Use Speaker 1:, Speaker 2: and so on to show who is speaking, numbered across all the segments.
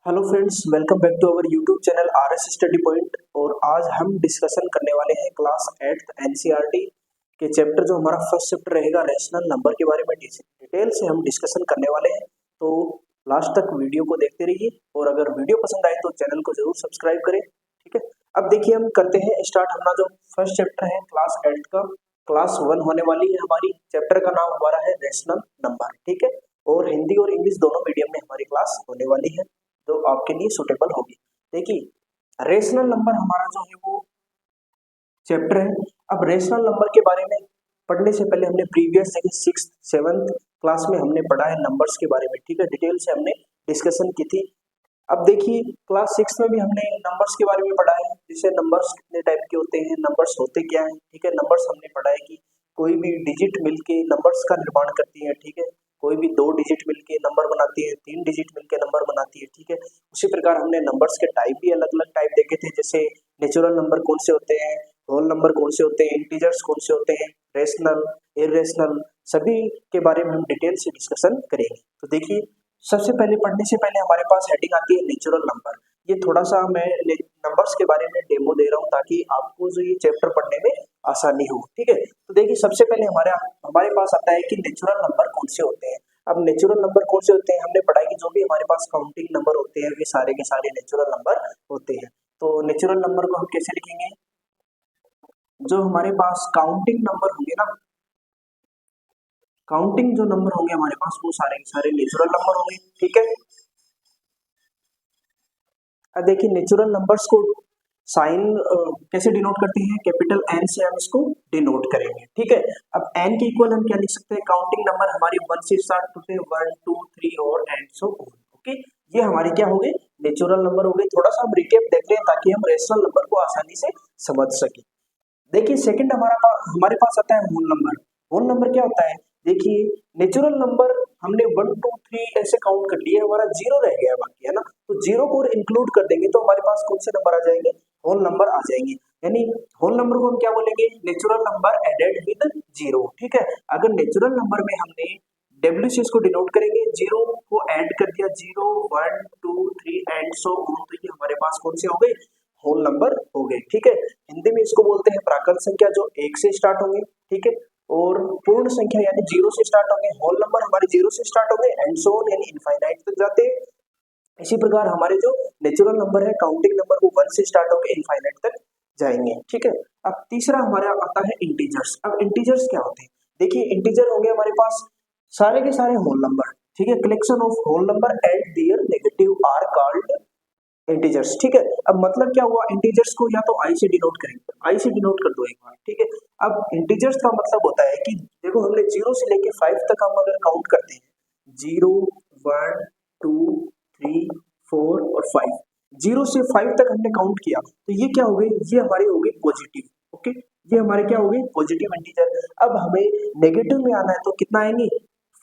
Speaker 1: Hello friends, welcome back to our YouTube channel RS study point. और आज हम discussion करने वाले हैं क्लास 8th एनसीईआरटी के चैप्टर जो हमारा फर्स्ट चैप्टर रहेगा रैशनल नंबर के बारे में डिटेल से हम डिस्कशन करने वाले हैं। तो लास्ट तक वीडियो को देखते रहिए और अगर वीडियो पसंद आए तो चैनल को जरूर सब्सक्राइब करें। ठीक है, अब देखिए हम करते हैं स्टार्ट अपना जो फर्स्ट चैप्टर है क्लास 8th का। क्लास 1 होने वाली है हमारी। चैप्टर का नाम हमारा है रैशनल नंबर। ठीक है, और हिंदी और इंग्लिश दोनों मीडियम में हमारी क्लास होने वाली है तो आपके लिए सुटेबल होगी। देखिए रेशनल नंबर हमारा जो है वो चैप्टर है। अब रेशनल नंबर के बारे में पढ़ने से पहले हमने प्रीवियस देखिए 6th 7th क्लास में हमने पढ़ा है नंबर्स के बारे में। ठीक है, डिटेल से हमने डिस्कशन की थी। अब देखिए क्लास 6 में भी हमने नंबर्स के बारे में पढ़ा है, जैसे नंबर्स कितने टाइप के होते हैं, नंबर्स होते क्या हैं। ठीक है, नंबर्स हमने पढ़ा है कि कोई भी डिजिट मिलके नंबर्स का निर्माण करती है। ठीक है, कोई भी 2 डिजिट मिलके नंबर बनाती है, 3 डिजिट मिलके नंबर बनाती है। ठीक है, उसी प्रकार हमने नंबर्स के टाइप भी अलग अलग टाइप देखे थे, जैसे नेचुरल नंबर कौन से होते हैं, होल नंबर कौन से होते हैं, इंटीजर्स कौन से होते हैं, रेशनल, इरेशनल, सभी के बारे में हम डिटेल से डिस्कशन करेंगे। तो देखिए सबसे पहले पढ़ने से पहले हमारे पास हेडिंग आती है नेचुरल नंबर। ये थोड़ा सा मैं नंबर्स के बारे में डेमो दे रहा हूँ ताकि आपको जो ये चैप्टर पढ़ने में आसानी हो। ठीक है, तो देखिए सबसे पहले हमारे पास आता है कि नेचुरल नंबर कौन से होते हैं। अब नेचुरल नंबर कौन से होते हैं हमने पढ़ा कि जो भी हमारे पास काउंटिंग नंबर होते हैं वे सारे के सारे नेचुरल नंबर होते हैं। तो नेचुरल नंबर को हम कैसे लिखेंगे, जो हमारे पास काउंटिंग नंबर होंगे ना, काउंटिंग जो नंबर होंगे हमारे पास वो सारे के सारे नेचुरल नंबर होंगे। ठीक है, अब देखिए नेचुरल नंबर्स को साइन कैसे डिनोट करते हैं, कैपिटल एन से हम इसको डिनोट करेंगे। ठीक है, अब एन के इक्वल हम क्या लिख सकते हैं, काउंटिंग नंबर हमारी 1 से स्टार्ट होते हैं, 1 2 3 और एंड सो ऑन। ओके, ये हमारे क्या हो गए, नेचुरल नंबर हो गए। थोड़ा सा हम रिकेप देख लें ताकि हम रेशनल नंबर को आसानी से समझ सके। देखिए सेकंड हमारे पास आता है होल नंबर। होल नंबर क्या होता है, देखिए नेचुरल नंबर हमने 1 2 3 ऐसे काउंट कर लिए, हमारा जीरो रह गया बाकी, है ना। तो जीरो को इंक्लूड कर देंगे तो हमारे पास कौन से नंबर आ जाएंगे, होल नंबर आ जाएंगे। यानी होल नंबर को हम क्या बोलेंगे, natural number added with zero. ठीक है, अगर नेचुरल नंबर में हमने डब्ल्यू से इसको डिनोट करेंगे, जीरो को ऐड कर दिया, 0 1 2 3 एंड सो ऑन, तो ये हमारे पास कौन से हो गए, होल नंबर हो गए। ठीक है, हिंदी में इसको बोलते हैं प्राकृत संख्या जो 1 से स्टार्ट होंगे। ठीक है, और पूर्ण संख्या यानी 0 से स्टार्ट होंगे, होल नंबर हमारे 0 से स्टार्ट होंगे एंड सो ऑन यानी इनफाइनाइट तक जाते हैं। इसी प्रकार हमारे जो नेचुरल नंबर है काउंटिंग नंबर वो 1 से स्टार्ट होकर इनफाइनाइट तक जाएंगे। ठीक है, अब तीसरा हमारा आता है इंटीजर्स। अब इंटीजर्स क्या होते हैं, देखिए इंटीजर हो गए हमारे पास सारे के सारे होल नंबर। ठीक है, collection of whole number and their negative are called integers. ठीक है, अब मतलब क्या हुआ, इंटीजर्स को या तो आई से डिनोट करेंगे, आई से डिनोट कर दो एक बार। ठीक है, अब इंटीजर्स का मतलब होता है कि देखो हमने 0 से लेके 5 तक हम अगर काउंट करते हैं, 0 1 2 3 4 और 5, 0 से 5 तक हमने काउंट किया तो ये क्या हो गए, ये हमारे हो गए पॉजिटिव। ओके, ये हमारे क्या हो गए, पॉजिटिव इंटीजर। अब हमें नेगेटिव में आना है तो कितना आएंगे,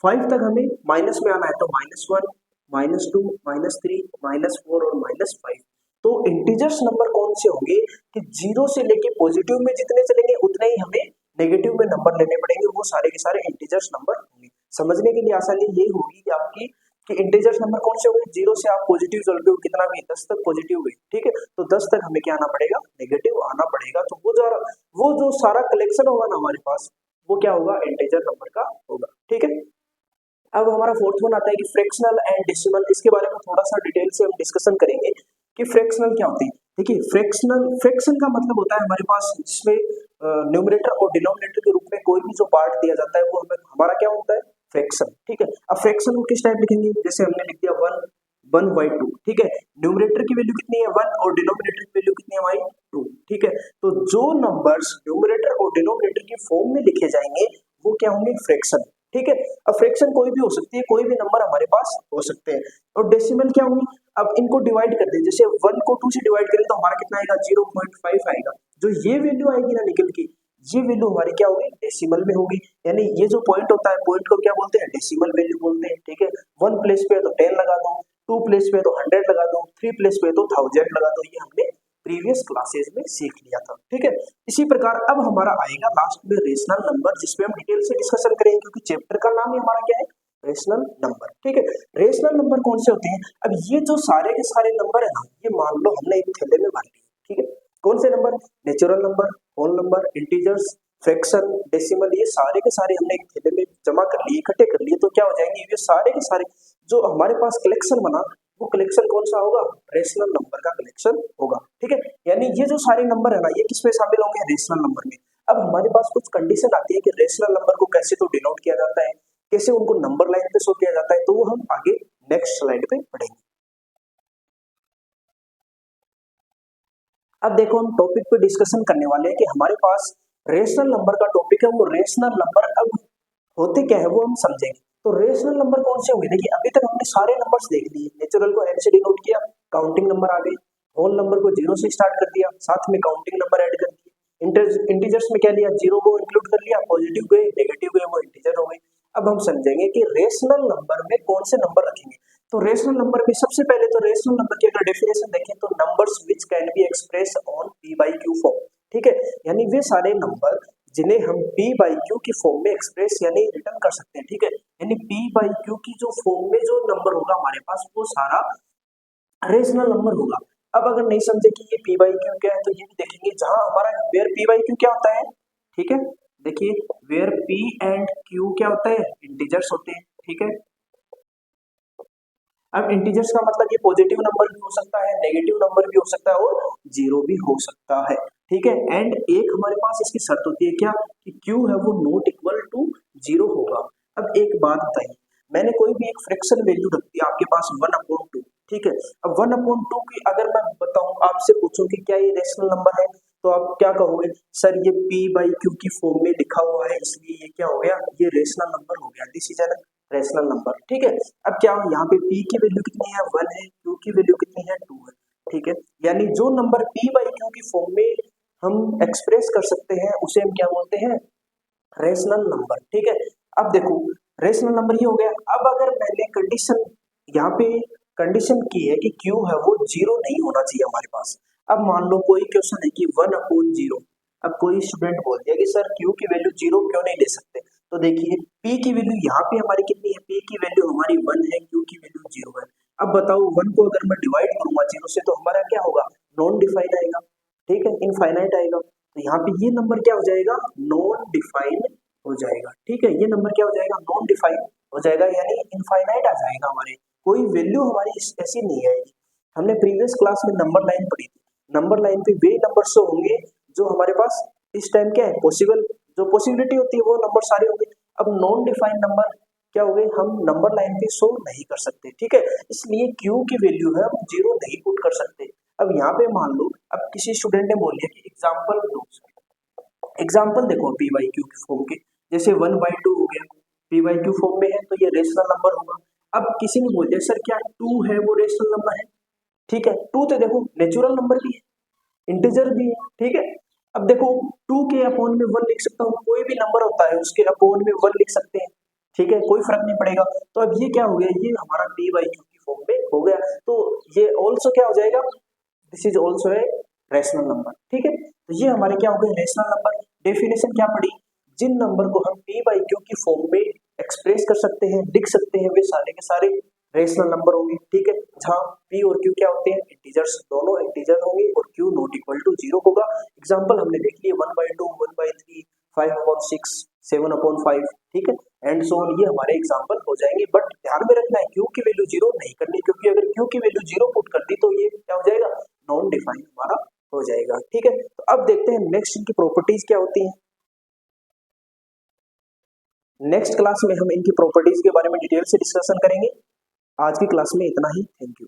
Speaker 1: 5 तक हमें माइनस में आना है तो -1 -2 -3 -4 और -5। तो इंटीजर्स नंबर कौन से होंगे कि 0 से लेके पॉजिटिव में जितने चलेंगे उतने ही हमें नेगेटिव में नंबर लेने पड़ेंगे, वो सारे के सारे इंटीजर्स नंबर होंगे। समझने के लिए आसानी ये होगी कि आपकी कि इंटीजर्स नंबर कौन से हो गए, 0 से आप पॉजिटिव चल रहे हो कितना भी 10 तक पॉजिटिव हुए। ठीक है, तो 10 तक हमें क्या आना पड़ेगा, नेगेटिव आना पड़ेगा। तो वो जो सारा कलेक्शन होगा ना हमारे पास वो क्या होगा, इंटीजर नंबर का होगा। ठीक है, अब हमारा फोर्थ वन आता है कि फ्रैक्शनल एंड डेसिमल। इसके बारे में थोड़ा सा डिटेल से हम डिस्कशन करेंगे कि फ्रैक्शनल क्या होती है। देखिए फ्रैक्शन का मतलब होता है हमारे पास जिसमें न्यूमरेटर और डिनोमिनेटर के रूप में कोई भी जो पार्ट दिया जाता है वो हमारा क्या होता है, फ्रैक्शन। ठीक है, अब फ्रैक्शन को किस टाइप लिखेंगे, जैसे हमने लिख दिया 1/2। ठीक है, न्यूमरेटर की वैल्यू कितनी है 1 और डिनोमिनेटर की वैल्यू कितनी है हमारी 2। ठीक है, तो जो नंबर्स न्यूमरेटर और डिनोमिनेटर की फॉर्म में लिखे जाएंगे वो क्या होंगे, फ्रैक्शन। ठीक है, अब फ्रैक्शन कोई भी हो सकती है, कोई भी नंबर हमारे पास हो सकते हैं। और डेसिमल क्या होंगी, अब इनको डिवाइड कर दें, जैसे 1 को 2 से डिवाइड करें तो हमारा कितना आएगा, 0.5 आएगा। जो ये वैल्यू आएगी ना निकल के, ये वैल्यू हमारी क्या होगी, डेसिमल में होगी। यानी ये जो पॉइंट होता है, पॉइंट को क्या बोलते हैं, डेसिमल वैल्यू बोलते हैं। ठीक है, 1 प्लेस पे है तो 10 लगा दो, 2 प्लेस पे है तो 100 लगा दो, 3 प्लेस पे है तो 1000 लगा दो। ये हमने प्रीवियस क्लासेस में सीख लिया था। ठीक है, इसी प्रकार अब हमारा आएगा लास्ट में रेशनल नंबर, जिसपे हम डिटेल से डिस्कशन करेंगे क्योंकि चैप्टर का नाम ही हमारा क्या है, रेशनल नंबर, ठीक है। रेशनल नंबर कौन से होते हैं? अब ये जो सारे के सारे नंबर है ना, ये मान लो हमने एक थैले में भर लिए, ठीक है। कौन से number? Natural number, whole number, integers, fraction, decimal, ये सारे के सारे हमने एक थैले में जमा कर लिए, इकट्ठे कर लिए, तो क्या हो जाएंगे ये सारे के सारे जो हमारे पास कलेक्शन बना, वो कलेक्शन कौन सा होगा? रेशनल नंबर का कलेक्शन होगा, ठीक है। यानी ये जो सारे नंबर है ना, ये किसमें शामिल होंगे? रेशनल नंबर में। अब हमारे पास कुछ कंडीशन आती है कि रेशनल नंबर को कैसे तो डिनोट किया जाता है, कैसे उनको नंबर लाइन पे शो किया जाता है, तो वो हम आगे नेक्स्ट स्लाइड पे पढ़ेंगे। अब देखो हम टॉपिक पे डिस्कशन करने वाले हैं कि हमारे पास रेशनल नंबर का टॉपिक है, वो रेशनल नंबर अब होते क्या है वो हम समझेंगे। तो रेशनल नंबर कौन से होंगे? देखिए अभी तक हमने सारे नंबर्स देख लिए, नेचुरल को एन से डिनोट किया, काउंटिंग नंबर आ गए, होल नंबर को जीरो से स्टार्ट कर दिया, साथ में काउंटिंग नंबर ऐड कर दिए, इंटीजर्स में क्या लिया? जीरो को इंक्लूड कर लिया, पॉजिटिव गए, नेगेटिव गए, वो इंटीजर हो गए। अब हम समझेंगे कि रेशनल नंबर में कौन से नंबर रखेंगे। तो रेशनल नंबर में सबसे पहले तो रेशनल नंबर की अगर डेफिनेशन देखें तो numbers which can be express on P by Q form, ठीक है। यानी वे सारे नंबर जिन्हें हम पी बाई क्यू की फॉर्म में एक्सप्रेस यानी रिटर्न कर सकते हैं, ठीक है। यानी पी बाई क्यू की जो फॉर्म में जो नंबर होगा हमारे पास, वो सारा रेशनल नंबर होगा। अब अगर नहीं समझे कि ये पी बाई क्यू क्या है, तो ये भी देखेंगे जहां हमारा वेयर पी बाई क्यू क्या होता है, ठीक है। देखिए वेयर पी एंड क्यू क्या होता है? इंटीजर्स होते हैं, ठीक है। अब इंटीजर्स का मतलब ये पॉजिटिव नंबर भी हो सकता है, नेगेटिव नंबर भी हो सकता है और जीरो भी हो सकता है, ठीक है। एंड एक हमारे पास इसकी शर्त होती है क्या? कि क्यू है वो नॉट इक्वल टू जीरो होगा। अब एक बात बताइए, मैंने कोई भी एक फ्रैक्शन वैल्यू रख दी आपके पास 1/2, ठीक है। अब 1/2 की अगर मैं बताऊं, आपसे पूछूं कि क्या ये रेशनल नंबर है, तो आप क्या कहोगे? सर ये पी बाई क्यू की फॉर्म में लिखा हुआ है, इसलिए ये क्या हो गया? ये रेशनल नंबर हो गया, this is an rational number, ठीक है। अब क्या यहाँ पे p की वैल्यू कितनी है? 1 है, q की वैल्यू कितनी है? 2 है, ठीक है। यानी जो नंबर p बाई q की फॉर्म में हम एक्सप्रेस कर सकते हैं उसे हम क्या बोलते हैं? रेशनल नंबर, ठीक है। अब देखो रेशनल नंबर ये हो गया। अब अगर मैंने कंडीशन यहाँ पे कंडीशन की है कि q है वो जीरो नहीं होना चाहिए हमारे पास। अब मान लो कोई क्वेश्चन है कि 1/0, अब कोई स्टूडेंट बोल दिया कि सर q की वैल्यू जीरो क्यों नहीं ले सकते, तो देखिए p की वैल्यू यहाँ पे हमारी कितनी है? p की वैल्यू हमारी 1 है, q की वैल्यू 0 है। अब बताओ 1 को अगर मैं डिवाइड करूंगा 0 से, तो हमारा क्या होगा? नॉन डिफाइंड आएगा, ठीक है, इनफाइनाइट आएगा। तो यहाँ पे ये नंबर क्या हो जाएगा? नॉन डिफाइंड हो जाएगा, ठीक है। ये नंबर क्या हो जाएगा? नॉन डिफाइंड हो जाएगा, यानी इनफाइनाइट आ जाएगा, हमारे कोई वैल्यू हमारी ऐसी नहीं आएगी। हमने प्रीवियस क्लास में नंबर लाइन पढ़ी थी, नंबर लाइन पे वे नंबर शो होंगे जो हमारे पास इस टाइम क्या है? पॉसिबल, जो पॉसिबिलिटी होती है वो नंबर सारे होंगे। अब नॉन डिफाइंड नंबर क्या हो गए? हम नंबर लाइन पे शो नहीं कर सकते, ठीक है। इसलिए क्यू की वैल्यू है हम जीरो नहीं पुट कर सकते। अब यहाँ पे मान लो अब किसी स्टूडेंट ने बोल दिया कि एग्जाम्पल दो, एग्जाम्पल देखो पी बाई क्यू की फॉर्म के, जैसे 1/2 हो गया, पी बाई क्यू फॉर्म में है तो ये रेशनल नंबर होगा। अब किसी ने बोल दिया सर क्या 2 है वो रेशनल नंबर है, ठीक है। 2 तो देखो नेचुरल नंबर भी है, इंटीजर भी है, ठीक है। अब देखो 2 के अपॉन में 1 लिख सकता हूँ, कोई भी नंबर होता है उसके अपॉन में 1 लिख सकते हैं, ठीक है, कोई फर्क नहीं पड़ेगा। तो अब ये क्या हो गया? ये हमारा पी बाई क्यू की फॉर्म में हो गया, तो ये ऑल्सो क्या हो जाएगा? This is also a rational number, ठीक है। तो ये हमारे क्या हो गए? Rational number. डेफिनेशन क्या पड़ी? जिन नंबर को हम पी बाई क्यू की फॉर्म में एक्सप्रेस कर सकते हैं, लिख सकते हैं, वे सारे के सारे रेशनल नंबर होंगे, ठीक है। जहाँ p और q क्या होते हैं? इंटीजर्स, दोनों इंटीजर होंगे और q not equal to zero होगा। एग्जाम्पल हमने देख लिए 1/2, 1/3, 5/6, 7/5, ठीक है, एंड सो ऑन। ये हमारे एग्जाम्पल हो जाएंगे, बट ध्यान में रखना है q की वैल्यू जीरो नहीं करनी, क्योंकि अगर q की वैल्यू जीरो पुट कर दी तो ये क्या हो जाएगा? नॉन डिफाइंड हमारा हो जाएगा, ठीक है। तो अब देखते हैं नेक्स्ट इनकी प्रॉपर्टीज क्या होती हैं। नेक्स्ट क्लास में हम इनकी प्रॉपर्टीज के बारे में डिटेल से डिस्कशन करेंगे। आज की क्लास में इतना ही, थैंक यू।